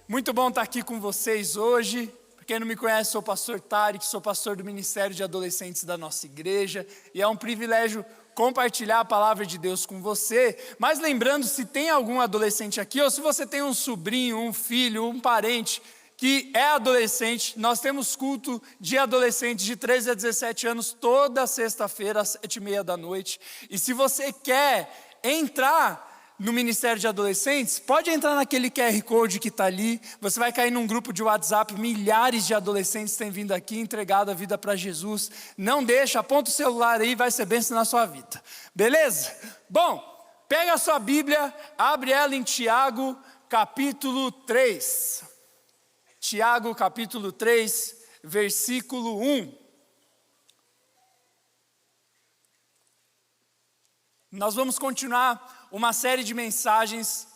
Muito bom estar aqui com vocês hoje. Para quem não me conhece, sou o pastor Tarek, sou pastor do Ministério de Adolescentes da nossa igreja. E é um privilégio compartilhar a palavra de Deus com você. Mas lembrando, se tem algum adolescente aqui, ou se você tem um sobrinho, um filho, um parente que é adolescente, nós temos culto de adolescentes de 13 a 17 anos toda sexta-feira às 7h30 da noite. E se você quer entrar no Ministério de Adolescentes, pode entrar naquele QR Code que está ali, você vai cair num grupo de WhatsApp, milhares de adolescentes têm vindo aqui, entregado a vida para Jesus. Não deixa, aponta o celular aí, vai ser bênção na sua vida, beleza? Bom, pega a sua Bíblia, abre ela em Tiago, capítulo 3. Tiago, capítulo 3, versículo 1. Nós vamos continuar uma série de mensagens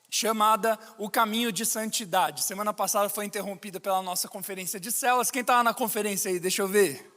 chamada O Caminho de Santidade. Semana passada foi interrompida pela nossa conferência de células. Quem estava na conferência aí? Deixa eu ver.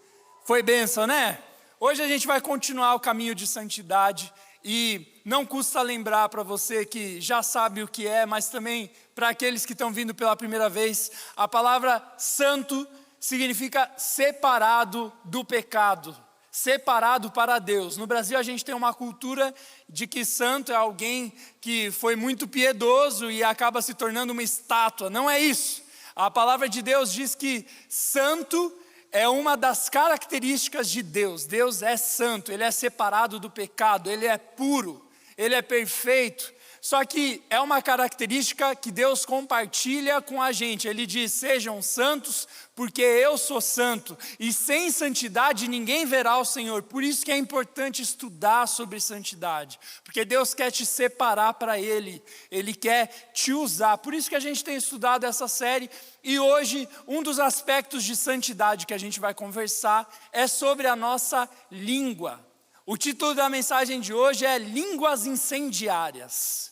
Foi bênção, né? Hoje a gente vai continuar o caminho de santidade e não custa lembrar para você que já sabe o que é, mas também para aqueles que estão vindo pela primeira vez, a palavra santo significa separado do pecado. Separado para Deus. No Brasil a gente tem uma cultura de que santo é alguém que foi muito piedoso e acaba se tornando uma estátua. Não é isso. A palavra de Deus diz que santo é uma das características de Deus. Deus é santo, Ele é separado do pecado, Ele é puro, Ele é perfeito. Só que é uma característica que Deus compartilha com a gente. Ele diz, sejam santos, porque eu sou santo. E sem santidade ninguém verá o Senhor. Por isso que é importante estudar sobre santidade. Porque Deus quer te separar para Ele. Ele quer te usar. Por isso que a gente tem estudado essa série. E hoje, um dos aspectos de santidade que a gente vai conversar é sobre a nossa língua. O título da mensagem de hoje é Línguas Incendiárias.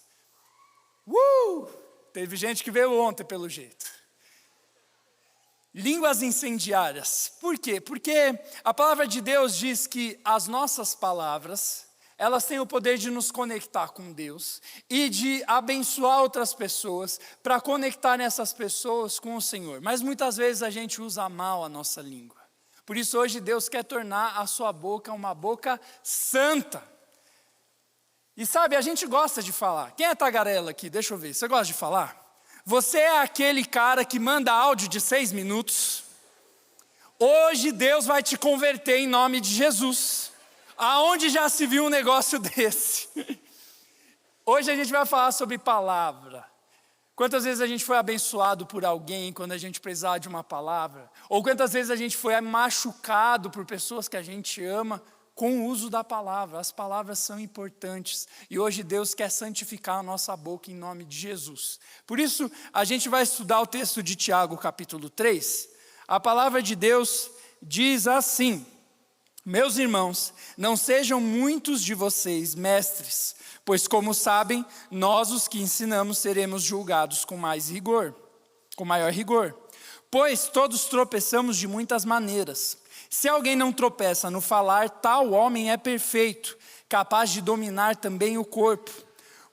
Teve gente que veio ontem pelo jeito. Línguas incendiárias. Por quê? Porque a palavra de Deus diz que as nossas palavras, elas têm o poder de nos conectar com Deus e de abençoar outras pessoas, para conectar essas pessoas com o Senhor. Mas muitas vezes a gente usa mal a nossa língua. Por isso hoje Deus quer tornar a sua boca uma boca santa. E sabe, a gente gosta de falar. Quem é tagarela aqui? Deixa eu ver, você gosta de falar? Você é aquele cara que manda áudio de 6 minutos. Hoje Deus vai te converter em nome de Jesus. Aonde já se viu um negócio desse? Hoje a gente vai falar sobre palavra. Quantas vezes a gente foi abençoado por alguém quando a gente precisava de uma palavra? Ou quantas vezes a gente foi machucado por pessoas que a gente ama com o uso da palavra? As palavras são importantes. E hoje Deus quer santificar a nossa boca em nome de Jesus. Por isso, a gente vai estudar o texto de Tiago, capítulo 3. A palavra de Deus diz assim: meus irmãos, não sejam muitos de vocês mestres, pois como sabem, nós os que ensinamos seremos julgados com maior rigor. Pois todos tropeçamos de muitas maneiras. Se alguém não tropeça no falar, tal homem é perfeito, capaz de dominar também o corpo.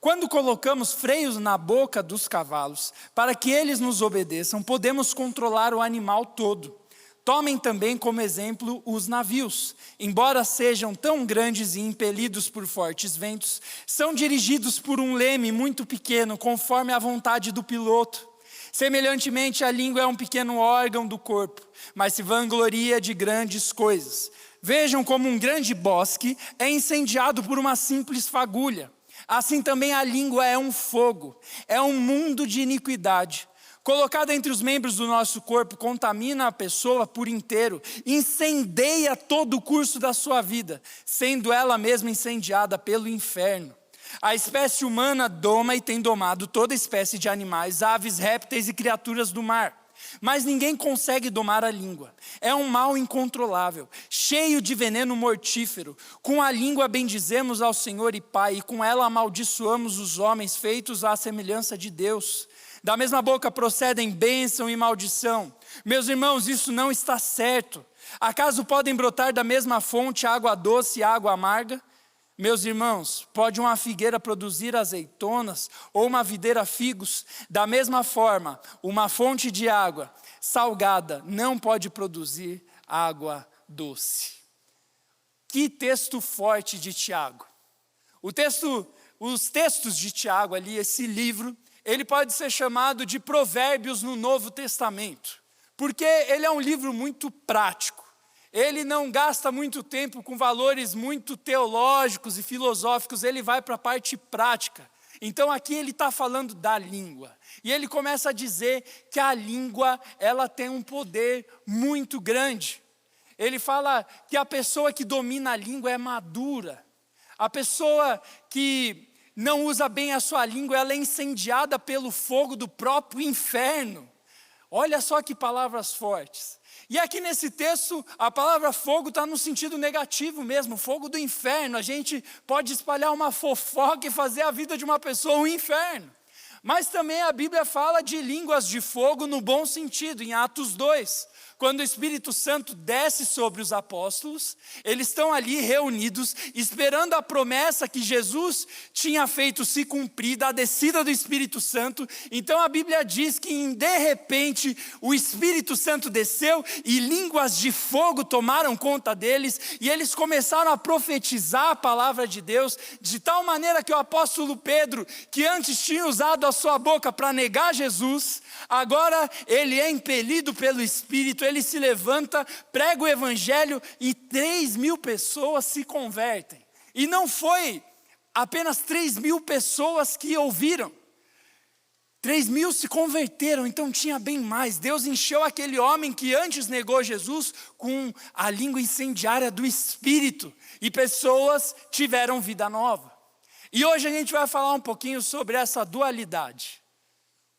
Quando colocamos freios na boca dos cavalos, para que eles nos obedeçam, podemos controlar o animal todo. Tomem também como exemplo os navios. Embora sejam tão grandes e impelidos por fortes ventos, são dirigidos por um leme muito pequeno, conforme a vontade do piloto. Semelhantemente, a língua é um pequeno órgão do corpo, mas se vangloria de grandes coisas. Vejam como um grande bosque é incendiado por uma simples fagulha. Assim também a língua é um fogo, é um mundo de iniquidade. Colocada entre os membros do nosso corpo, contamina a pessoa por inteiro, incendeia todo o curso da sua vida, sendo ela mesma incendiada pelo inferno. A espécie humana doma e tem domado toda espécie de animais, aves, répteis e criaturas do mar. Mas ninguém consegue domar a língua. É um mal incontrolável, cheio de veneno mortífero. Com a língua bendizemos ao Senhor e Pai, e com ela amaldiçoamos os homens feitos à semelhança de Deus. Da mesma boca procedem bênção e maldição. Meus irmãos, isso não está certo. Acaso podem brotar da mesma fonte água doce e água amarga? Meus irmãos, pode uma figueira produzir azeitonas ou uma videira figos? Da mesma forma, uma fonte de água salgada não pode produzir água doce. Que texto forte de Tiago. Os textos de Tiago ali, esse livro, ele pode ser chamado de Provérbios no Novo Testamento, porque ele é um livro muito prático. Ele não gasta muito tempo com valores muito teológicos e filosóficos, ele vai para a parte prática. Então aqui ele está falando da língua. E ele começa a dizer que a língua, ela tem um poder muito grande. Ele fala que a pessoa que domina a língua é madura. A pessoa que não usa bem a sua língua, ela é incendiada pelo fogo do próprio inferno. Olha só que palavras fortes. E aqui nesse texto, a palavra fogo está no sentido negativo mesmo, fogo do inferno. A gente pode espalhar uma fofoca e fazer a vida de uma pessoa um inferno. Mas também a Bíblia fala de línguas de fogo no bom sentido, em Atos 2. Quando o Espírito Santo desce sobre os apóstolos, eles estão ali reunidos, esperando a promessa que Jesus tinha feito se cumprir, da descida do Espírito Santo. Então a Bíblia diz que de repente o Espírito Santo desceu e línguas de fogo tomaram conta deles, e eles começaram a profetizar a palavra de Deus, de tal maneira que o apóstolo Pedro, que antes tinha usado a sua boca para negar Jesus, agora ele é impelido pelo Espírito, ele se levanta, prega o evangelho e 3.000 pessoas se convertem. E não foi apenas 3.000 pessoas que ouviram. 3.000 se converteram, então tinha bem mais. Deus encheu aquele homem que antes negou Jesus com a língua incendiária do Espírito. E pessoas tiveram vida nova. E hoje a gente vai falar um pouquinho sobre essa dualidade.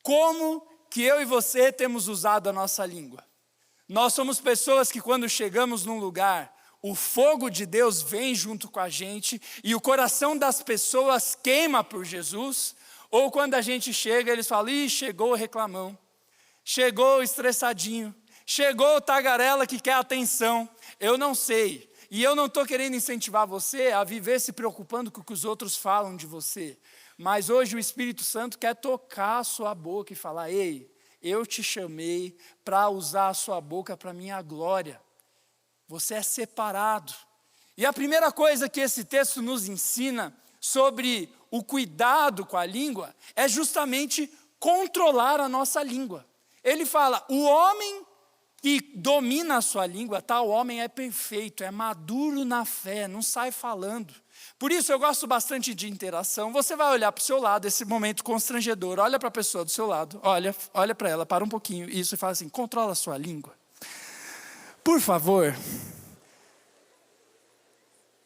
Como que eu e você temos usado a nossa língua? Nós somos pessoas que quando chegamos num lugar, o fogo de Deus vem junto com a gente e o coração das pessoas queima por Jesus. Ou quando a gente chega, eles falam, ih, chegou o reclamão, chegou o estressadinho, chegou o tagarela que quer atenção. Eu não sei, e eu não estou querendo incentivar você a viver se preocupando com o que os outros falam de você. Mas hoje o Espírito Santo quer tocar a sua boca e falar, ei, eu te chamei para usar a sua boca para a minha glória. Você é separado. E a primeira coisa que esse texto nos ensina sobre o cuidado com a língua é justamente controlar a nossa língua. Ele fala, o homem que domina a sua língua, tal homem é perfeito, é maduro na fé, não sai falando. Por isso eu gosto bastante de interação. Você vai olhar para o seu lado, esse momento constrangedor, olha para a pessoa do seu lado, olha para ela, para um pouquinho, isso, e fala assim, controla a sua língua. Por favor.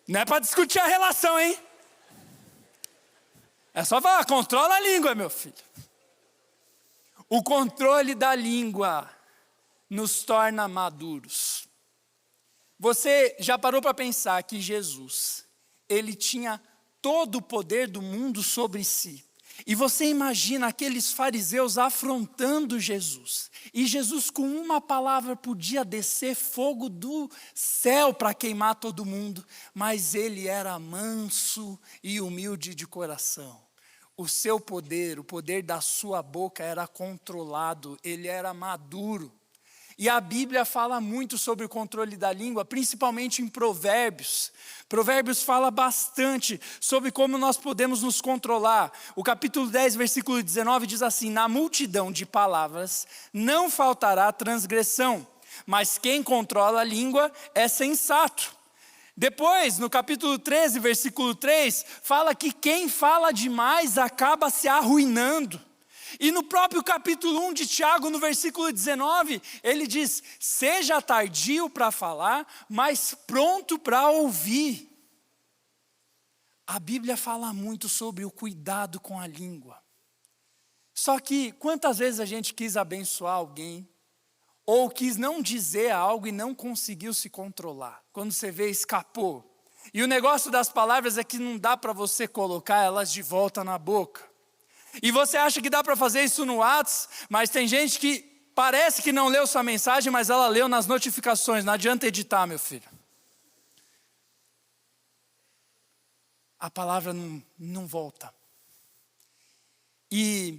Não é para discutir a relação, hein? É só falar, controla a língua, meu filho. O controle da língua nos torna maduros. Você já parou para pensar que Jesus, ele tinha todo o poder do mundo sobre si. E você imagina aqueles fariseus afrontando Jesus. E Jesus com uma palavra podia descer fogo do céu para queimar todo mundo. Mas ele era manso e humilde de coração. O seu poder, o poder da sua boca era controlado. Ele era maduro. E a Bíblia fala muito sobre o controle da língua, principalmente em Provérbios. Provérbios fala bastante sobre como nós podemos nos controlar. O capítulo 10, versículo 19 diz assim, na multidão de palavras não faltará transgressão, mas quem controla a língua é sensato. Depois, no capítulo 13, versículo 3, fala que quem fala demais acaba se arruinando. E no próprio capítulo 1 de Tiago, no versículo 19, ele diz, seja tardio para falar, mas pronto para ouvir. A Bíblia fala muito sobre o cuidado com a língua. Só que quantas vezes a gente quis abençoar alguém, ou quis não dizer algo e não conseguiu se controlar. Quando você vê, escapou. E o negócio das palavras é que não dá para você colocar elas de volta na boca. E você acha que dá para fazer isso no WhatsApp, mas tem gente que parece que não leu sua mensagem, mas ela leu nas notificações, não adianta editar, meu filho. a palavra não volta. E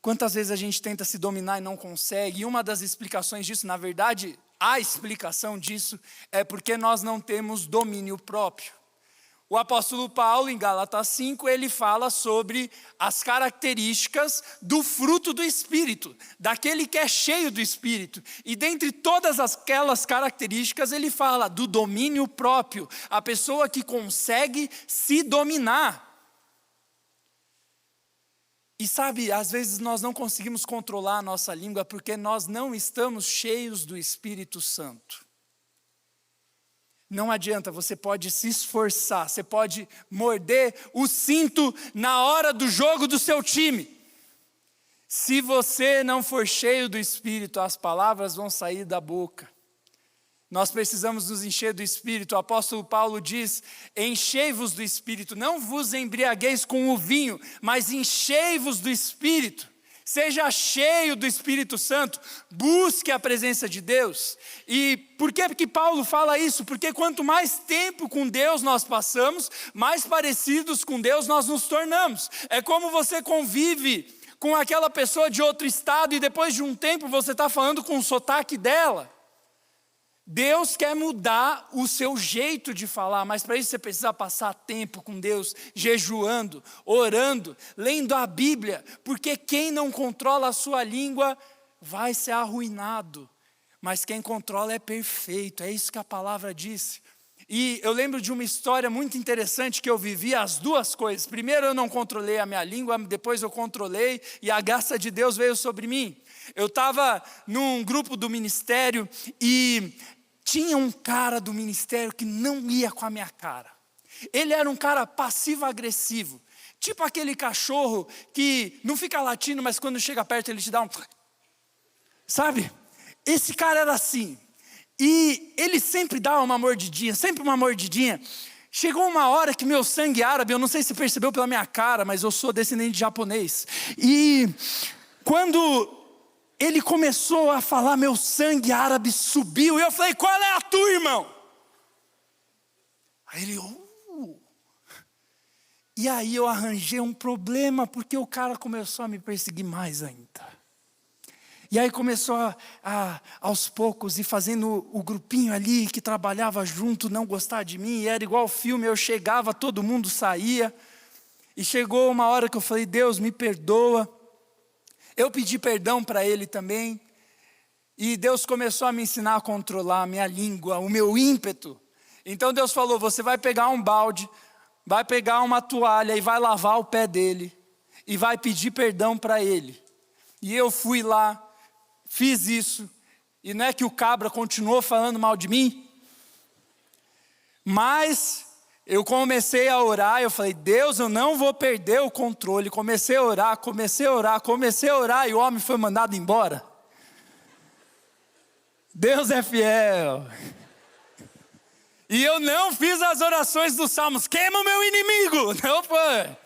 quantas vezes a gente tenta se dominar e não consegue? E uma das explicações disso, na verdade, a explicação disso é porque nós não temos domínio próprio. O apóstolo Paulo, em Gálatas 5, ele fala sobre as características do fruto do Espírito, daquele que é cheio do Espírito. E dentre todas aquelas características, ele fala do domínio próprio, a pessoa que consegue se dominar. E sabe, às vezes nós não conseguimos controlar a nossa língua porque nós não estamos cheios do Espírito Santo. Não adianta, você pode se esforçar, você pode morder o cinto na hora do jogo do seu time. Se você não for cheio do Espírito, as palavras vão sair da boca. Nós precisamos nos encher do Espírito. O apóstolo Paulo diz: enchei-vos do Espírito, não vos embriagueis com o vinho, mas enchei-vos do Espírito. Seja cheio do Espírito Santo, busque a presença de Deus. E por que Paulo fala isso? Porque quanto mais tempo com Deus nós passamos, mais parecidos com Deus nós nos tornamos. É como você convive com aquela pessoa de outro estado e depois de um tempo você está falando com o sotaque dela. Deus quer mudar o seu jeito de falar, mas para isso você precisa passar tempo com Deus, jejuando, orando, lendo a Bíblia, porque quem não controla a sua língua vai ser arruinado, mas quem controla é perfeito, é isso que a palavra disse. E eu lembro de uma história muito interessante que eu vivi as duas coisas. Primeiro eu não controlei a minha língua, depois eu controlei e a graça de Deus veio sobre mim. Eu estava num grupo do ministério e tinha um cara do ministério que não ia com a minha cara. Ele era um cara passivo-agressivo. Tipo aquele cachorro que não fica latindo, mas quando chega perto ele te dá um... Sabe? Esse cara era assim. E ele sempre dava uma mordidinha, sempre uma mordidinha. Chegou uma hora que meu sangue árabe, eu não sei se você percebeu pela minha cara, mas eu sou descendente de japonês. E quando ele começou a falar, meu sangue árabe subiu. E eu falei: qual é a tua, irmão? Aí ele, E aí eu arranjei um problema, porque o cara começou a me perseguir mais ainda. E aí começou aos poucos, e fazendo o grupinho ali, que trabalhava junto, não gostar de mim. E era igual filme, eu chegava, todo mundo saía. E chegou uma hora que eu falei: Deus, me perdoa. Eu pedi perdão para ele também, e Deus começou a me ensinar a controlar a minha língua, o meu ímpeto. Então Deus falou: você vai pegar um balde, vai pegar uma toalha e vai lavar o pé dele, e vai pedir perdão para ele. E eu fui lá, fiz isso, e não é que o cabra continuou falando mal de mim, mas eu comecei a orar, eu falei: Deus, eu não vou perder o controle. Comecei a orar, e o homem foi mandado embora. Deus é fiel. E eu não fiz as orações dos salmos: queima o meu inimigo. Não foi.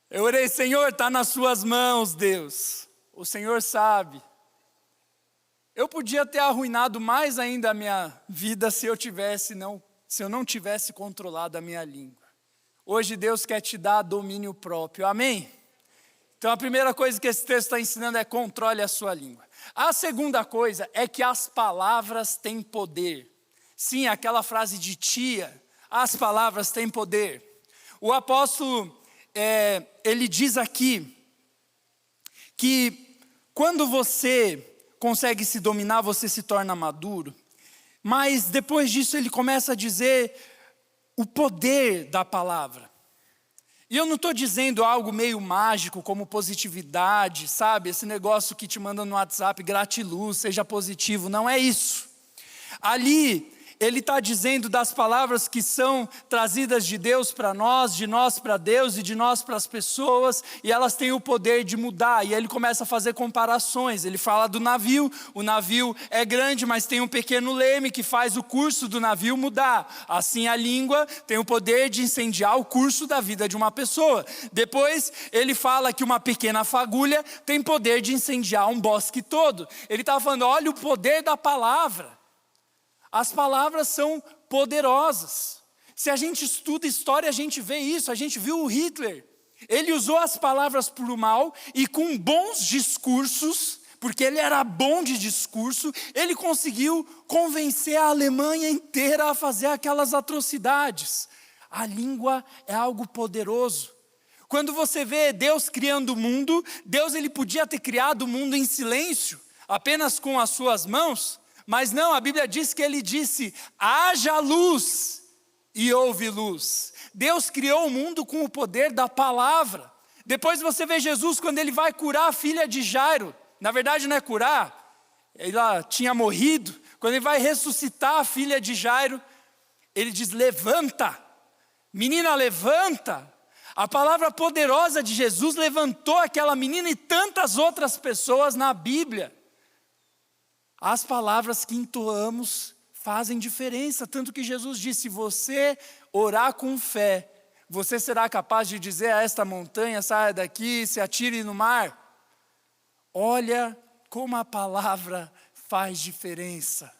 Eu orei: Senhor, está nas suas mãos, Deus. O Senhor sabe. Eu podia ter arruinado mais ainda a minha vida se eu não tivesse controlado a minha língua. Hoje Deus quer te dar domínio próprio, amém? Então a primeira coisa que esse texto está ensinando é: controle a sua língua. A segunda coisa é que as palavras têm poder. Sim, aquela frase de tia, as palavras têm poder. O apóstolo, ele diz aqui, que quando você consegue se dominar, você se torna maduro. Mas depois disso ele começa a dizer o poder da palavra. E eu não estou dizendo algo meio mágico como positividade, sabe? Esse negócio que te manda no WhatsApp, gratiluz, seja positivo, não é isso. Ali ele está dizendo das palavras que são trazidas de Deus para nós, de nós para Deus e de nós para as pessoas, e elas têm o poder de mudar. E aí ele começa a fazer comparações. Ele fala do navio: o navio é grande, mas tem um pequeno leme que faz o curso do navio mudar. Assim a língua tem o poder de incendiar o curso da vida de uma pessoa. Depois ele fala que uma pequena fagulha tem poder de incendiar um bosque todo. Ele estava falando: olha o poder da palavra. As palavras são poderosas. Se a gente estuda história, a gente vê isso, a gente viu o Hitler. Ele usou as palavras para o mal e com bons discursos, porque ele era bom de discurso, ele conseguiu convencer a Alemanha inteira a fazer aquelas atrocidades. A língua é algo poderoso. Quando você vê Deus criando o mundo, Deus ele podia ter criado o mundo em silêncio, apenas com as suas mãos, mas não, a Bíblia diz que ele disse, haja luz e houve luz. Deus criou o mundo com o poder da palavra. Depois você vê Jesus quando ele vai curar a filha de Jairo, na verdade não é curar, ela tinha morrido, quando ele vai ressuscitar a filha de Jairo, ele diz, levanta, menina levanta. A palavra poderosa de Jesus levantou aquela menina e tantas outras pessoas na Bíblia. As palavras que entoamos fazem diferença, tanto que Jesus disse, se você orar com fé, você será capaz de dizer a esta montanha, saia daqui, se atire no mar. Olha como a palavra faz diferença.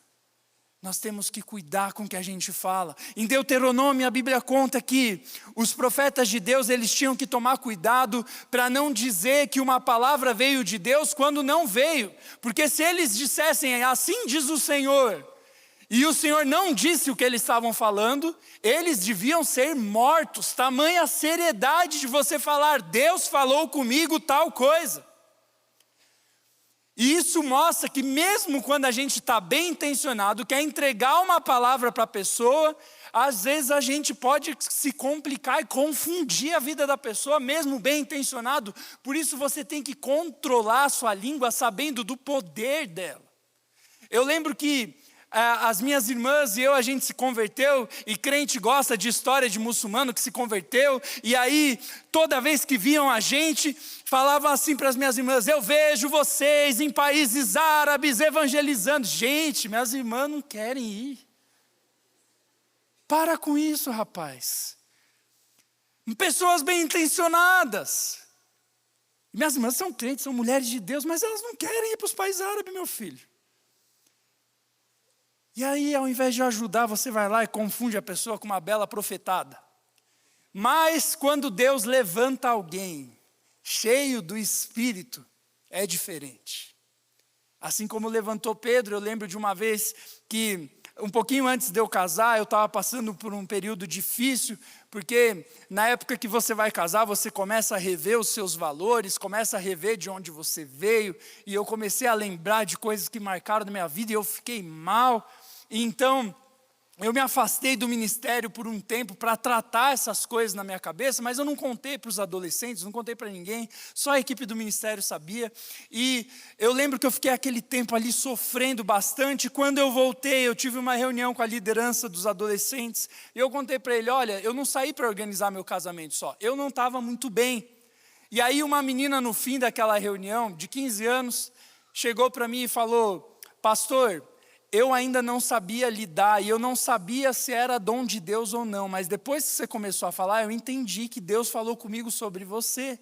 Nós temos que cuidar com o que a gente fala. Em Deuteronômio, a Bíblia conta que os profetas de Deus, eles tinham que tomar cuidado para não dizer que uma palavra veio de Deus quando não veio. Porque se eles dissessem, assim diz o Senhor, e o Senhor não disse o que eles estavam falando, eles deviam ser mortos. Tamanha seriedade de você falar, Deus falou comigo tal coisa. E isso mostra que mesmo quando a gente está bem intencionado, quer entregar uma palavra para a pessoa, às vezes a gente pode se complicar e confundir a vida da pessoa, mesmo bem intencionado. Por isso você tem que controlar a sua língua, sabendo do poder dela. Eu lembro que as minhas irmãs e eu, a gente se converteu, e crente gosta de história de muçulmano que se converteu, e aí toda vez que viam a gente, falavam assim para as minhas irmãs, eu vejo vocês em países árabes evangelizando. Gente, minhas irmãs não querem ir. Para com isso, rapaz. Pessoas bem intencionadas. Minhas irmãs são crentes, são mulheres de Deus, mas elas não querem ir para os países árabes, meu filho. E aí, ao invés de ajudar, você vai lá e confunde a pessoa com uma bela profetada. Mas quando Deus levanta alguém cheio do Espírito, é diferente. Assim como levantou Pedro, eu lembro de uma vez que, um pouquinho antes de eu casar, eu estava passando por um período difícil, porque na época que você vai casar, você começa a rever os seus valores, começa a rever de onde você veio, e eu comecei a lembrar de coisas que marcaram na minha vida, e eu fiquei mal. Então, eu me afastei do ministério por um tempo para tratar essas coisas na minha cabeça, mas eu não contei para os adolescentes, não contei para ninguém, só a equipe do ministério sabia. E eu lembro que eu fiquei aquele tempo ali sofrendo bastante. Quando eu voltei, eu tive uma reunião com a liderança dos adolescentes, e eu contei para ele, olha, eu não saí para organizar meu casamento só, eu não estava muito bem. E aí uma menina no fim daquela reunião, de 15 anos, chegou para mim e falou, pastor, eu ainda não sabia lidar, e eu não sabia se era dom de Deus ou não, mas depois que você começou a falar, eu entendi que Deus falou comigo sobre você.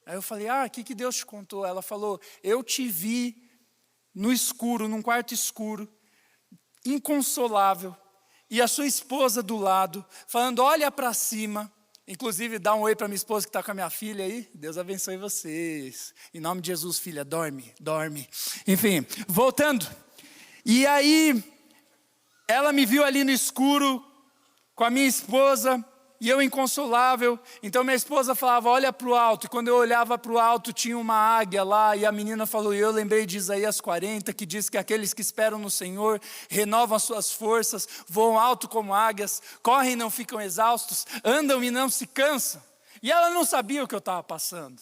Aí eu falei, o que Deus te contou? Ela falou, eu te vi no escuro, num quarto escuro, inconsolável, e a sua esposa do lado, falando, olha para cima, inclusive dá um oi para minha esposa que está com a minha filha aí, Deus abençoe vocês, em nome de Jesus, filha, dorme, enfim, voltando. E aí, ela me viu ali no escuro, com a minha esposa, e eu inconsolável. Então minha esposa falava, olha para o alto. E quando eu olhava para o alto, tinha uma águia lá. E a menina falou, e eu lembrei de Isaías 40, que diz que aqueles que esperam no Senhor, renovam as suas forças, voam alto como águias, correm e não ficam exaustos, andam e não se cansam. E ela não sabia o que eu estava passando.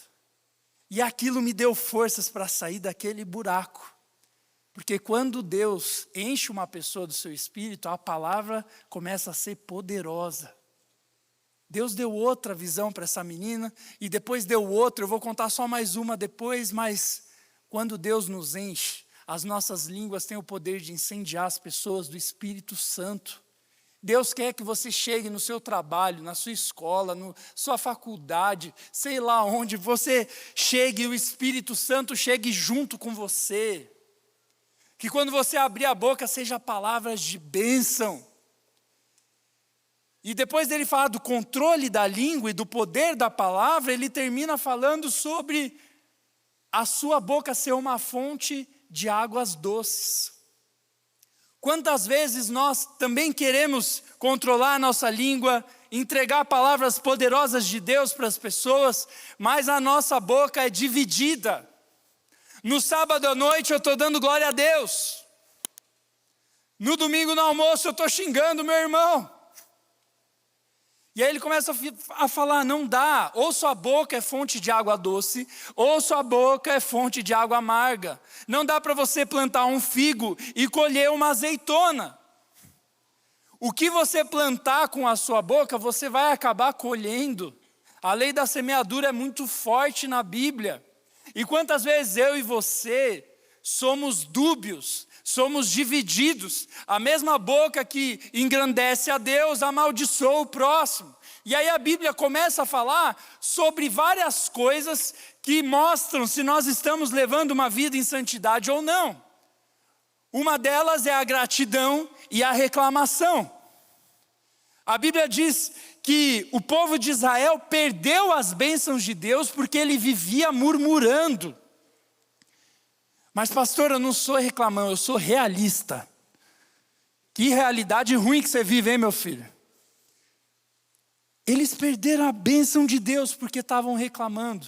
E aquilo me deu forças para sair daquele buraco. Porque quando Deus enche uma pessoa do seu espírito, a palavra começa a ser poderosa. Deus deu outra visão para essa menina, e depois deu outra, eu vou contar só mais uma depois, mas quando Deus nos enche, as nossas línguas têm o poder de incendiar as pessoas do Espírito Santo. Deus quer que você chegue no seu trabalho, na sua escola, na sua faculdade, sei lá onde, você chegue e o Espírito Santo chegue junto com você. Que quando você abrir a boca, seja palavras de bênção. E depois dele falar do controle da língua e do poder da palavra, ele termina falando sobre a sua boca ser uma fonte de águas doces. Quantas vezes nós também queremos controlar a nossa língua, entregar palavras poderosas de Deus para as pessoas, mas a nossa boca é dividida. No sábado à noite eu estou dando glória a Deus. No domingo no almoço eu estou xingando meu irmão. E aí ele começa a falar, não dá, ou sua boca é fonte de água doce, ou sua boca é fonte de água amarga. Não dá para você plantar um figo e colher uma azeitona. O que você plantar com a sua boca, você vai acabar colhendo. A lei da semeadura é muito forte na Bíblia. E quantas vezes eu e você somos dúbios, somos divididos. A mesma boca que engrandece a Deus, amaldiçoa o próximo. E aí a Bíblia começa a falar sobre várias coisas que mostram se nós estamos levando uma vida em santidade ou não. Uma delas é a gratidão e a reclamação. A Bíblia diz que o povo de Israel perdeu as bênçãos de Deus porque ele vivia murmurando. Mas pastor, eu não sou reclamão, eu sou realista. Que realidade ruim que você vive, hein, meu filho? Eles perderam a bênção de Deus porque estavam reclamando.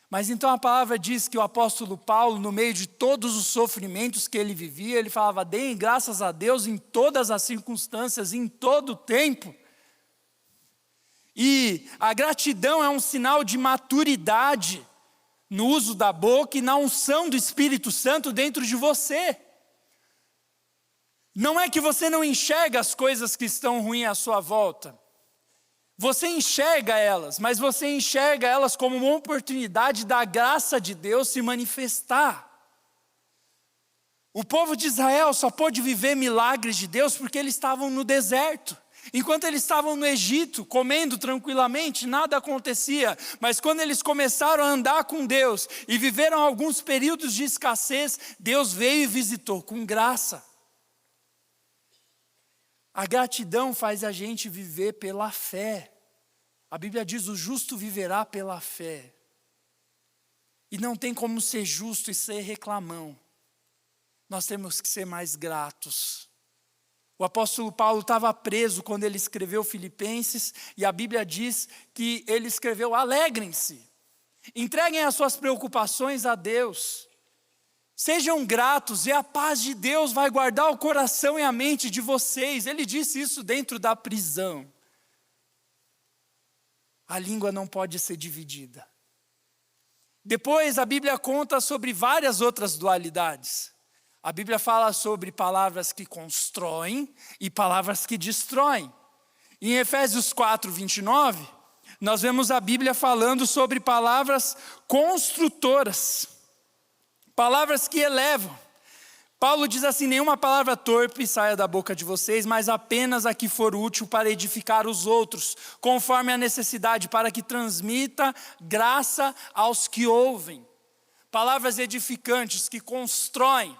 Mas então a palavra diz que o apóstolo Paulo, no meio de todos os sofrimentos que ele vivia, ele falava, deem graças a Deus em todas as circunstâncias, em todo o tempo. E a gratidão é um sinal de maturidade no uso da boca e na unção do Espírito Santo dentro de você. Não é que você não enxerga as coisas que estão ruins à sua volta. Você enxerga elas, mas você enxerga elas como uma oportunidade da graça de Deus se manifestar. O povo de Israel só pôde viver milagres de Deus porque eles estavam no deserto. Enquanto eles estavam no Egito, comendo tranquilamente, nada acontecia. Mas quando eles começaram a andar com Deus e viveram alguns períodos de escassez, Deus veio e visitou com graça. A gratidão faz a gente viver pela fé. A Bíblia diz, o justo viverá pela fé. E não tem como ser justo e ser reclamão. Nós temos que ser mais gratos. O apóstolo Paulo estava preso quando ele escreveu Filipenses, e a Bíblia diz que ele escreveu, alegrem-se, entreguem as suas preocupações a Deus, sejam gratos e a paz de Deus vai guardar o coração e a mente de vocês. Ele disse isso dentro da prisão. A língua não pode ser dividida. Depois a Bíblia conta sobre várias outras dualidades. A Bíblia fala sobre palavras que constroem e palavras que destroem. Em Efésios 4, 29, nós vemos a Bíblia falando sobre palavras construtoras. Palavras que elevam. Paulo diz assim, nenhuma palavra torpe saia da boca de vocês, mas apenas a que for útil para edificar os outros, conforme a necessidade, para que transmita graça aos que ouvem. Palavras edificantes que constroem.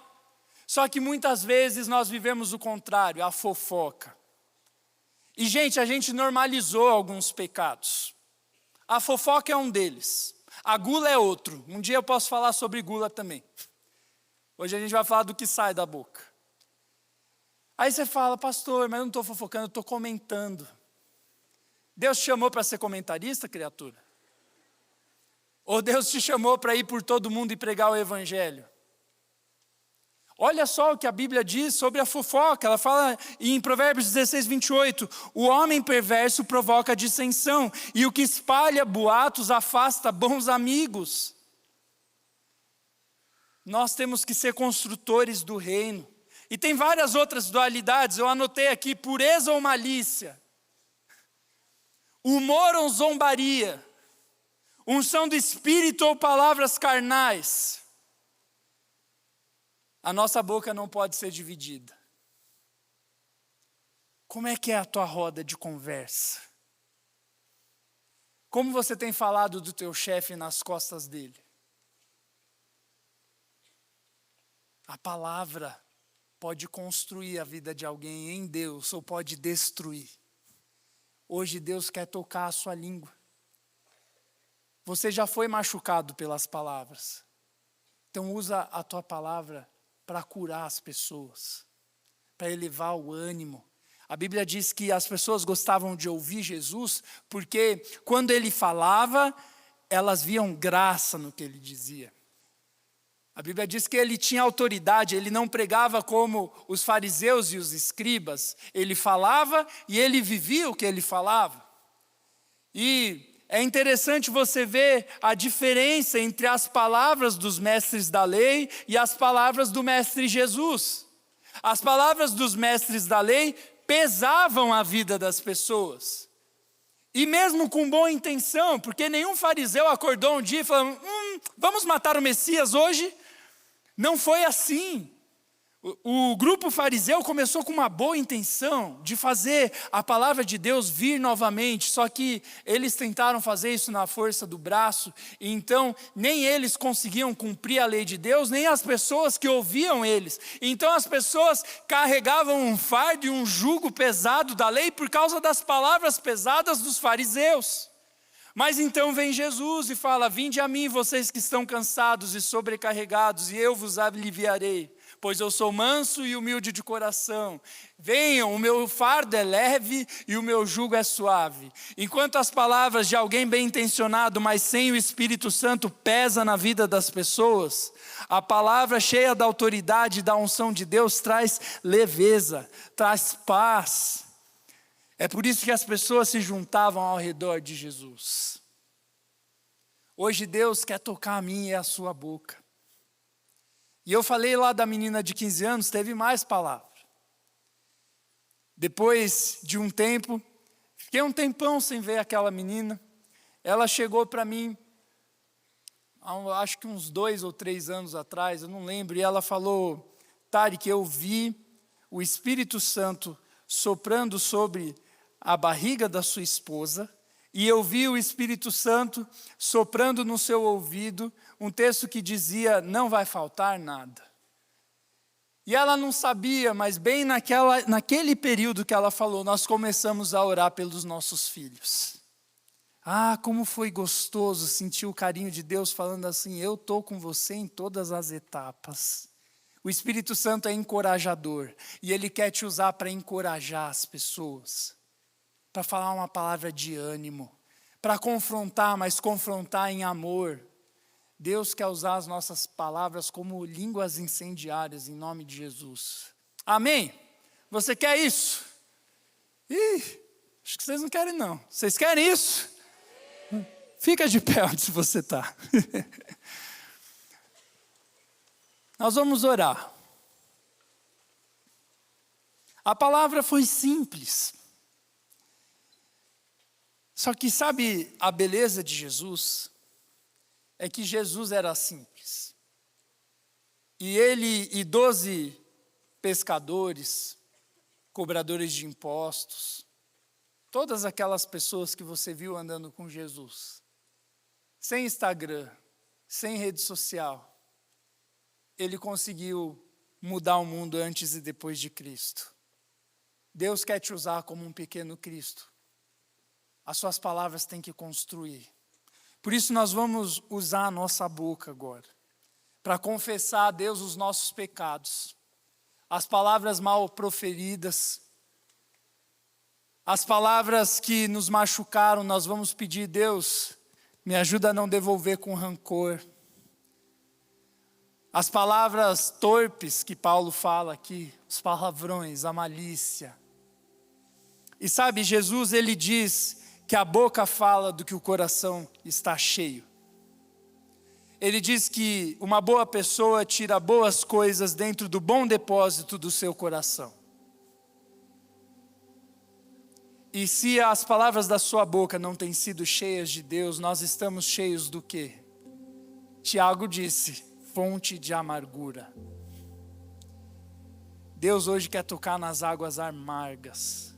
Só que muitas vezes nós vivemos o contrário, a fofoca. E gente, a gente normalizou alguns pecados. A fofoca é um deles. A gula é outro. Um dia eu posso falar sobre gula também. Hoje a gente vai falar do que sai da boca. Aí você fala, pastor, mas eu não estou fofocando, eu estou comentando. Deus te chamou para ser comentarista, criatura? Ou Deus te chamou para ir por todo mundo e pregar o evangelho? Olha só o que a Bíblia diz sobre a fofoca. Ela fala em Provérbios 16, 28. O homem perverso provoca dissensão, e o que espalha boatos afasta bons amigos. Nós temos que ser construtores do reino. E tem várias outras dualidades. Eu anotei aqui, pureza ou malícia. Humor ou zombaria. Unção do Espírito ou palavras carnais. A nossa boca não pode ser dividida. Como é que é a tua roda de conversa? Como você tem falado do teu chefe nas costas dele? A palavra pode construir a vida de alguém em Deus ou pode destruir. Hoje Deus quer tocar a sua língua. Você já foi machucado pelas palavras. Então usa a tua palavra para curar as pessoas, para elevar o ânimo. A Bíblia diz que as pessoas gostavam de ouvir Jesus, porque quando ele falava, elas viam graça no que ele dizia. A Bíblia diz que ele tinha autoridade, ele não pregava como os fariseus e os escribas. Ele falava e ele vivia o que ele falava. E é interessante você ver a diferença entre as palavras dos mestres da lei e as palavras do mestre Jesus. As palavras dos mestres da lei pesavam a vida das pessoas. E mesmo com boa intenção, porque nenhum fariseu acordou um dia e falou, vamos matar o Messias hoje? Não foi assim. O grupo fariseu começou com uma boa intenção de fazer a palavra de Deus vir novamente, só que eles tentaram fazer isso na força do braço, e então nem eles conseguiam cumprir a lei de Deus, nem as pessoas que ouviam eles. Então as pessoas carregavam um fardo e um jugo pesado da lei por causa das palavras pesadas dos fariseus. Mas então vem Jesus e fala, vinde a mim vocês que estão cansados e sobrecarregados, e eu vos aliviarei. Pois eu sou manso e humilde de coração. Venham, o meu fardo é leve e o meu jugo é suave. Enquanto as palavras de alguém bem intencionado, mas sem o Espírito Santo, pesa na vida das pessoas, a palavra cheia da autoridade e da unção de Deus traz leveza, traz paz. É por isso que as pessoas se juntavam ao redor de Jesus. Hoje Deus quer tocar a minha e a sua boca. E eu falei lá da menina de 15 anos, teve mais palavra. Depois de um tempo, fiquei um tempão sem ver aquela menina. Ela chegou para mim, acho que uns 2 ou 3 anos atrás, eu não lembro. E ela falou, Tarek, eu vi o Espírito Santo soprando sobre a barriga da sua esposa. E eu vi o Espírito Santo soprando no seu ouvido um texto que dizia, não vai faltar nada. E ela não sabia, mas bem naquele período que ela falou, nós começamos a orar pelos nossos filhos. Ah, como foi gostoso sentir o carinho de Deus falando assim, eu estou com você em todas as etapas. O Espírito Santo é encorajador e Ele quer te usar para encorajar as pessoas. Para falar uma palavra de ânimo, para confrontar, mas confrontar em amor. Deus quer usar as nossas palavras como línguas incendiárias, em nome de Jesus. Amém? Você quer isso? Acho que vocês não querem não. Vocês querem isso? Fica de pé onde você está. Nós vamos orar. A palavra foi simples. Só que sabe a beleza de Jesus? É que Jesus era simples. E ele e 12 pescadores, cobradores de impostos, todas aquelas pessoas que você viu andando com Jesus, sem Instagram, sem rede social, ele conseguiu mudar o mundo antes e depois de Cristo. Deus quer te usar como um pequeno Cristo. As suas palavras têm que construir. Por isso nós vamos usar a nossa boca agora, para confessar a Deus os nossos pecados, as palavras mal proferidas, as palavras que nos machucaram, nós vamos pedir, Deus, me ajuda a não devolver com rancor. As palavras torpes que Paulo fala aqui, os palavrões, a malícia. E sabe, Jesus, ele diz que a boca fala do que o coração está cheio. Ele diz que uma boa pessoa tira boas coisas dentro do bom depósito do seu coração. E se as palavras da sua boca não têm sido cheias de Deus, nós estamos cheios do quê? Tiago disse, fonte de amargura. Deus hoje quer tocar nas águas amargas,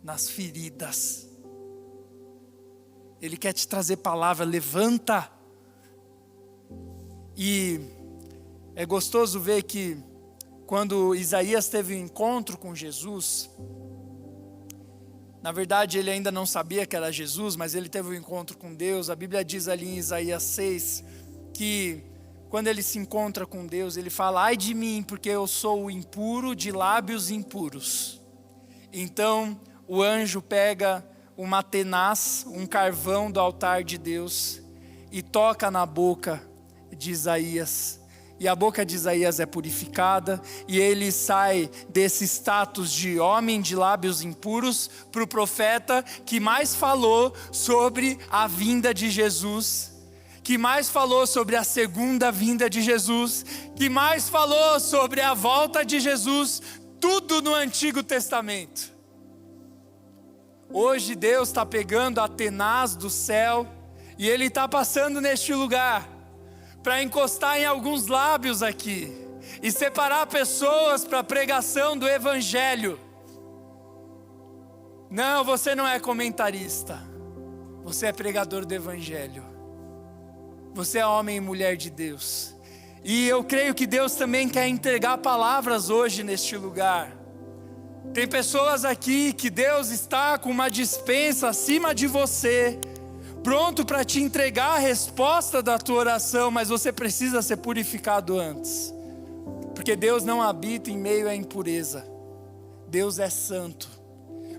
nas feridas. Ele quer te trazer palavra, levanta. E é gostoso ver que quando Isaías teve um encontro com Jesus, Na verdade, ele ainda não sabia que era Jesus, mas ele teve um encontro com Deus. A Bíblia diz ali em Isaías 6, que quando ele se encontra com Deus, ele fala: ai de mim, porque eu sou impuro, de lábios impuros. Então, o anjo pega uma tenaz, um carvão do altar de Deus, e toca na boca de Isaías. E a boca de Isaías é purificada, e ele sai desse status de homem de lábios impuros para o profeta que mais falou sobre a vinda de Jesus, que mais falou sobre a segunda vinda de Jesus, que mais falou sobre a volta de Jesus, tudo no Antigo Testamento. Hoje Deus está pegando a tenaz do céu, e Ele está passando neste lugar, para encostar em alguns lábios aqui, e separar pessoas para a pregação do Evangelho. Não, você não é comentarista, você é pregador do Evangelho. Você é homem e mulher de Deus. E eu creio que Deus também quer entregar palavras hoje neste lugar. Tem pessoas aqui que Deus está com uma dispensa acima de você, pronto para te entregar a resposta da tua oração, mas você precisa ser purificado antes. Porque Deus não habita em meio à impureza. Deus é santo.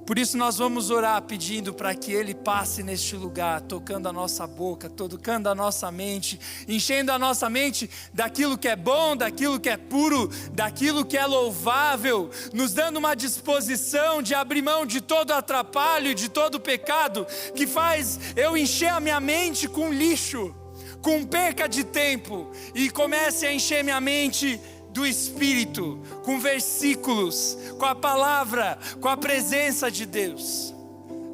Por isso nós vamos orar pedindo para que Ele passe neste lugar, tocando a nossa boca, tocando a nossa mente, enchendo a nossa mente daquilo que é bom, daquilo que é puro, daquilo que é louvável, nos dando uma disposição de abrir mão de todo atrapalho, de todo pecado, que faz eu encher a minha mente com lixo, com perca de tempo, e comece a encher minha mente do Espírito, com versículos, com a palavra, com a presença de Deus.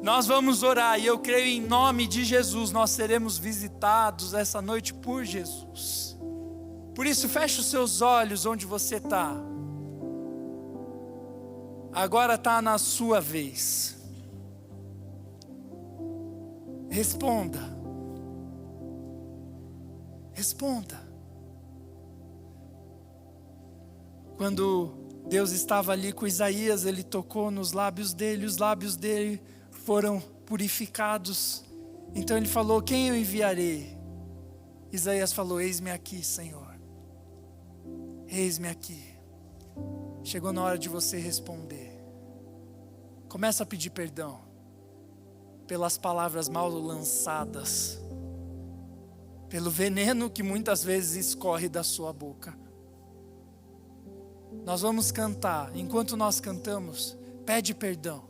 Nós vamos orar, e eu creio em nome de Jesus, nós seremos visitados essa noite por Jesus. Por isso, feche os seus olhos onde você está. Agora está na sua vez. Responda. Responda. Quando Deus estava ali com Isaías, Ele tocou nos lábios dele, os lábios dele foram purificados. Então Ele falou: quem eu enviarei? Isaías falou: eis-me aqui, Senhor. Eis-me aqui. Chegou na hora de você responder. Começa a pedir perdão pelas palavras mal lançadas, pelo veneno que muitas vezes escorre da sua boca. Nós vamos cantar. Enquanto nós cantamos, pede perdão,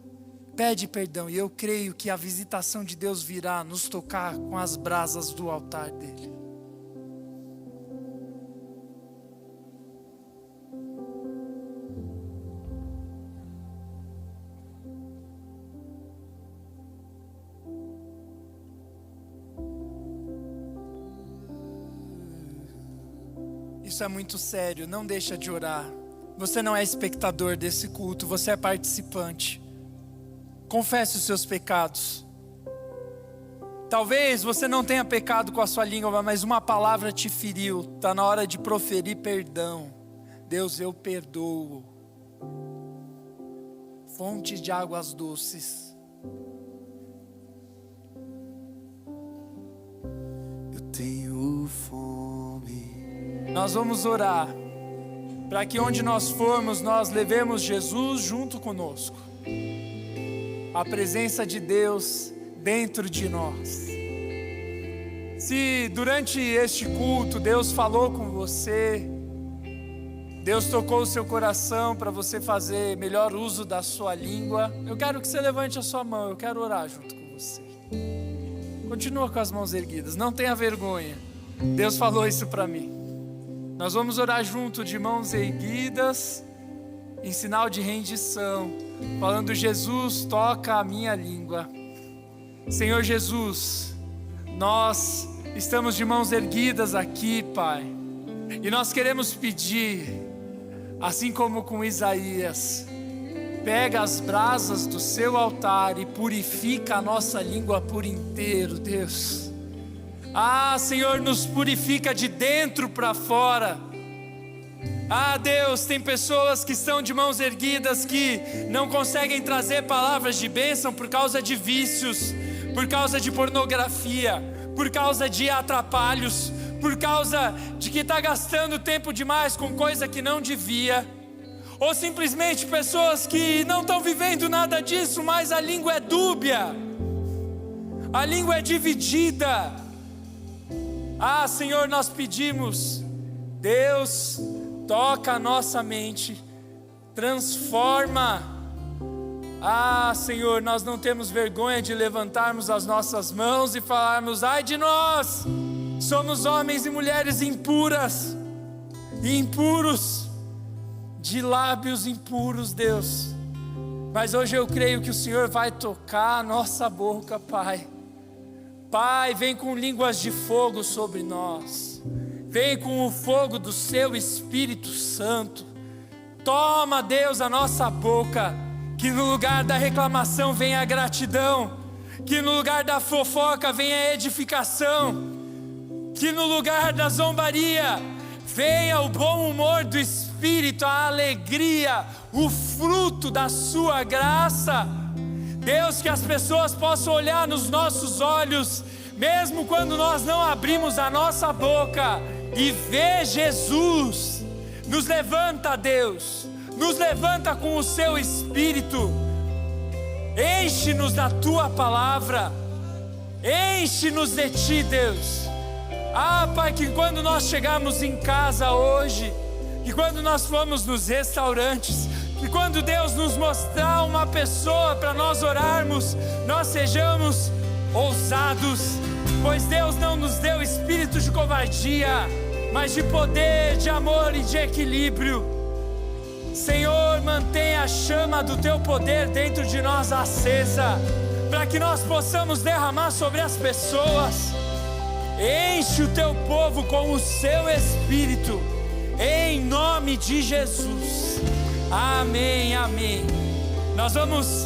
e eu creio que a visitação de Deus virá nos tocar com as brasas do altar dele. Isso é muito sério, não deixa de orar. Você não é espectador desse culto, você é participante. Confesse os seus pecados. Talvez você não tenha pecado com a sua língua, mas uma palavra te feriu. Está na hora de proferir perdão. Deus, eu perdoo. Fonte de águas doces. Eu tenho fome. Nós vamos orar para que onde nós formos, nós levemos Jesus junto conosco. A presença de Deus dentro de nós. Se durante este culto Deus falou com você, Deus tocou o seu coração para você fazer melhor uso da sua língua, eu quero que você levante a sua mão, eu quero orar junto com você. Continua com as mãos erguidas, não tenha vergonha. Deus falou isso para mim. Nós vamos orar junto de mãos erguidas, em sinal de rendição, falando: Jesus, toca a minha língua. Senhor Jesus, nós estamos de mãos erguidas aqui, Pai, e nós queremos pedir, assim como com Isaías, pega as brasas do seu altar e purifica a nossa língua por inteiro, Deus. Ah, Senhor, nos purifica de dentro para fora. Ah, Deus, tem pessoas que estão de mãos erguidas, que não conseguem trazer palavras de bênção por causa de vícios, por causa de pornografia, por causa de atrapalhos, por causa de que está gastando tempo demais com coisa que não devia, ou simplesmente pessoas que não estão vivendo nada disso, mas a língua é dúbia, a língua é dividida. Ah, Senhor, nós pedimos, Deus, toca a nossa mente, transforma. Ah, Senhor, nós não temos vergonha de levantarmos as nossas mãos e falarmos: ai de nós, somos homens e mulheres impuras e impuros, de lábios impuros, Deus. Mas hoje eu creio que o Senhor vai tocar a nossa boca, Pai. Pai, vem com línguas de fogo sobre nós, vem com o fogo do Seu Espírito Santo. Toma, Deus, a nossa boca, que no lugar da reclamação venha a gratidão, que no lugar da fofoca venha a edificação, que no lugar da zombaria venha o bom humor do Espírito, a alegria, o fruto da Sua graça. Deus, que as pessoas possam olhar nos nossos olhos, mesmo quando nós não abrimos a nossa boca, e ver Jesus. Nos levanta, Deus, nos levanta com o Seu Espírito, enche-nos da Tua palavra, enche-nos de Ti, Deus. Ah, Pai, que quando nós chegarmos em casa hoje, que quando nós formos nos restaurantes, que quando Deus nos mostrar uma pessoa para nós orarmos, nós sejamos ousados, pois Deus não nos deu espírito de covardia, mas de poder, de amor e de equilíbrio. Senhor, mantenha a chama do Teu poder dentro de nós acesa, para que nós possamos derramar sobre as pessoas. Enche o Teu povo com o Seu Espírito, em nome de Jesus. Amém, amém. Nós vamos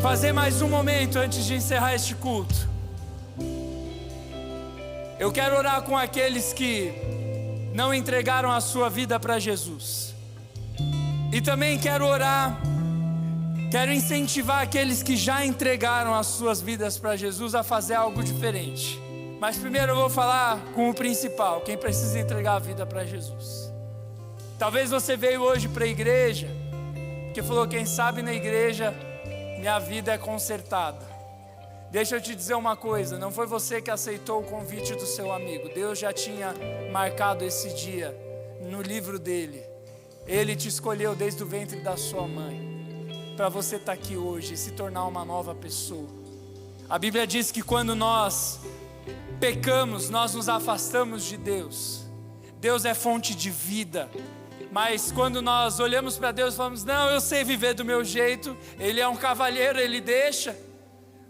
fazer mais um momento antes de encerrar este culto. Eu quero orar com aqueles que não entregaram a sua vida para Jesus. E também quero orar, quero incentivar aqueles que já entregaram as suas vidas para Jesus a fazer algo diferente. Mas primeiro eu vou falar com o principal, quem precisa entregar a vida para Jesus. Talvez você veio hoje para a igreja, porque falou: quem sabe na igreja minha vida é consertada. Deixa eu te dizer uma coisa, não foi você que aceitou o convite do seu amigo. Deus já tinha marcado esse dia no livro dele. Ele te escolheu desde o ventre da sua mãe, para você estar aqui hoje e se tornar uma nova pessoa. A Bíblia diz que quando nós pecamos, nós nos afastamos de Deus. Deus é fonte de vida. Mas quando nós olhamos para Deus e falamos: não, eu sei viver do meu jeito, Ele é um cavalheiro, Ele deixa.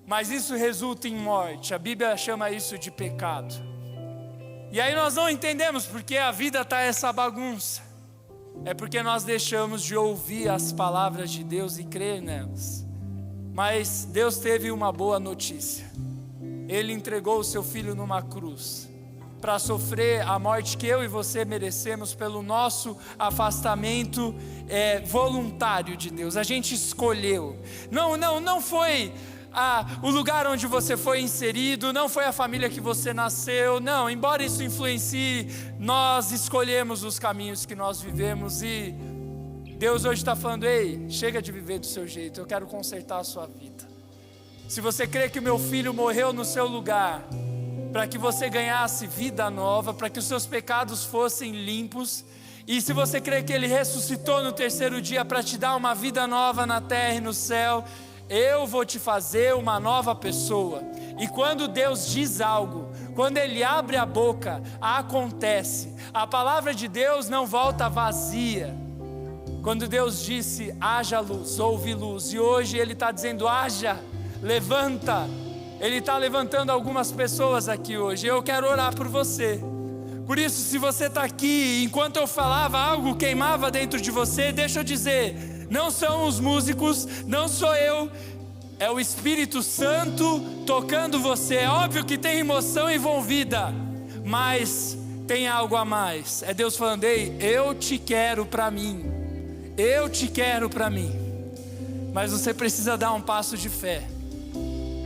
Mas isso resulta em morte. A Bíblia chama isso de pecado. E aí nós não entendemos porque a vida está essa bagunça. É porque nós deixamos de ouvir as palavras de Deus e crer nelas. Mas Deus teve uma boa notícia. Ele entregou o seu Filho numa cruz, para sofrer a morte que eu e você merecemos pelo nosso afastamento voluntário de Deus. A gente escolheu. Não foi o lugar onde você foi inserido, não foi a família que você nasceu, não. Embora isso influencie, nós escolhemos os caminhos que nós vivemos. E Deus hoje está falando: ei, chega de viver do seu jeito, eu quero consertar a sua vida. Se você crê que o meu filho morreu no seu lugar, para que você ganhasse vida nova, para que os seus pecados fossem limpos, e se você crê que Ele ressuscitou no terceiro dia para te dar uma vida nova na terra e no céu, eu vou te fazer uma nova pessoa. E quando Deus diz algo, quando Ele abre a boca, acontece. A palavra de Deus não volta vazia. Quando Deus disse: haja luz, houve luz. E hoje Ele está dizendo: haja, levanta. Ele está levantando algumas pessoas aqui hoje. Eu quero orar por você. Por isso, se você está aqui, enquanto eu falava, algo queimava dentro de você, deixa eu dizer: não são os músicos, não sou eu, é o Espírito Santo tocando você. É óbvio que tem emoção envolvida, mas tem algo a mais. É Deus falando: ei, eu te quero para mim. Eu te quero para mim. Mas você precisa dar um passo de fé.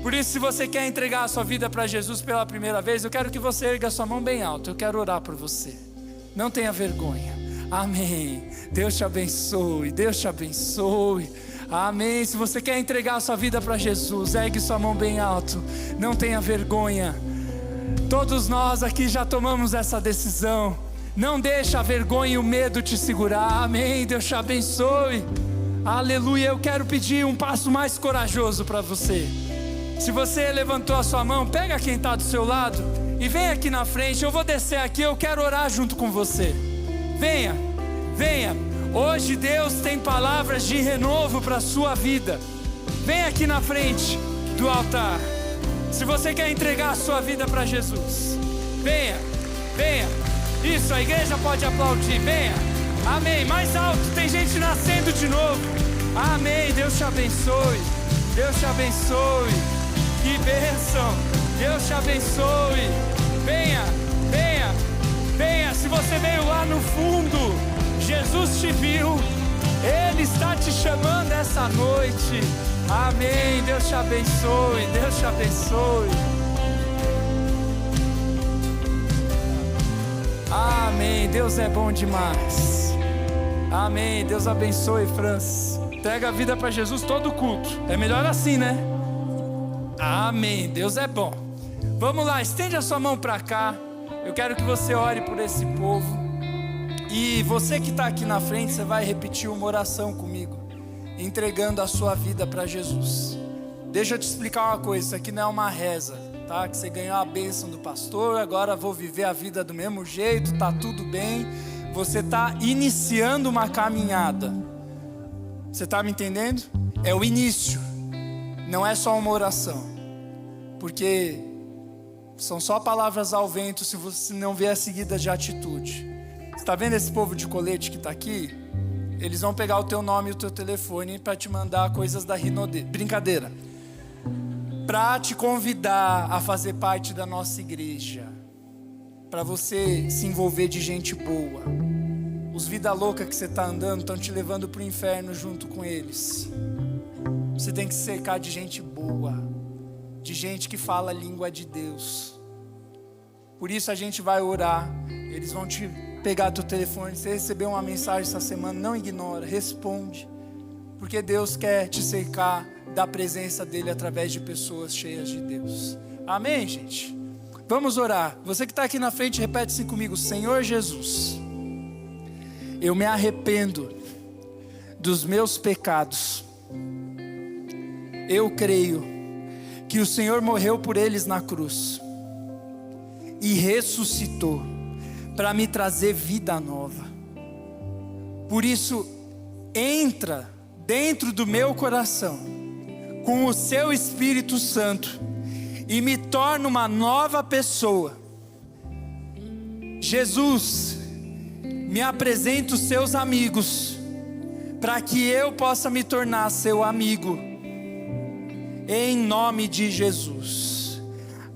Por isso, se você quer entregar a sua vida para Jesus pela primeira vez, eu quero que você erga a sua mão bem alto. Eu quero orar por você. Não tenha vergonha. Amém. Deus te abençoe. Deus te abençoe. Amém. Se você quer entregar a sua vida para Jesus, ergue sua mão bem alto. Não tenha vergonha. Todos nós aqui já tomamos essa decisão. Não deixa a vergonha e o medo te segurar. Amém. Deus te abençoe. Aleluia. Eu quero pedir um passo mais corajoso para você. Se você levantou a sua mão, pega quem está do seu lado e vem aqui na frente. Eu vou descer aqui, eu quero orar junto com você. Venha, venha. Hoje Deus tem palavras de renovo para a sua vida. Vem aqui na frente do altar. Se você quer entregar a sua vida para Jesus, venha, venha. Isso, a igreja pode aplaudir, venha. Amém, mais alto, tem gente nascendo de novo. Amém, Deus te abençoe. Deus te abençoe. Que bênção. Deus te abençoe. Venha, venha, venha. Se você veio lá no fundo, Jesus te viu. Ele está te chamando essa noite. Amém. Deus te abençoe. Deus te abençoe. Amém. Deus é bom demais. Amém. Deus abençoe, Francis. Entrega a vida para Jesus todo culto. É melhor assim, né? Amém. Deus é bom. Vamos lá, estende a sua mão para cá. Eu quero que você ore por esse povo. E você que está aqui na frente, você vai repetir uma oração comigo, entregando a sua vida para Jesus. Deixa eu te explicar uma coisa. Isso aqui não é uma reza, tá? Que você ganhou a bênção do pastor, agora vou viver a vida do mesmo jeito, tá tudo bem. Você está iniciando uma caminhada. Você está me entendendo? É o início. Não é só uma oração. Porque são só palavras ao vento se você não vier seguidas de atitude. Você está vendo esse povo de colete que está aqui? Eles vão pegar o teu nome e o teu telefone para te mandar coisas da Rinode. Brincadeira. Para te convidar a fazer parte da nossa igreja. Para você se envolver de gente boa. Os vida louca que você está andando estão te levando para o inferno junto com eles. Você tem que se cercar de gente boa, de gente que fala a língua de Deus. Por isso a gente vai orar. Eles vão te pegar teu telefone. Se você receber uma mensagem essa semana, não ignora, responde. Porque Deus quer te cercar da presença dele através de pessoas cheias de Deus. Amém, gente? Vamos orar. Você que está aqui na frente, repete assim comigo: Senhor Jesus, eu me arrependo dos meus pecados. Eu creio que o Senhor morreu por eles na cruz e ressuscitou para me trazer vida nova. Por isso, entra dentro do meu coração com o seu Espírito Santo e me torna uma nova pessoa. Jesus, me apresenta os seus amigos para que eu possa me tornar seu amigo. Em nome de Jesus.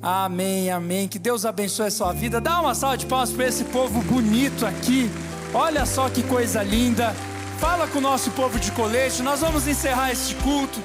Amém, amém. Que Deus abençoe a sua vida. Dá uma salva de palmas para esse povo bonito aqui. Olha só que coisa linda. Fala com o nosso povo de colete. Nós vamos encerrar este culto.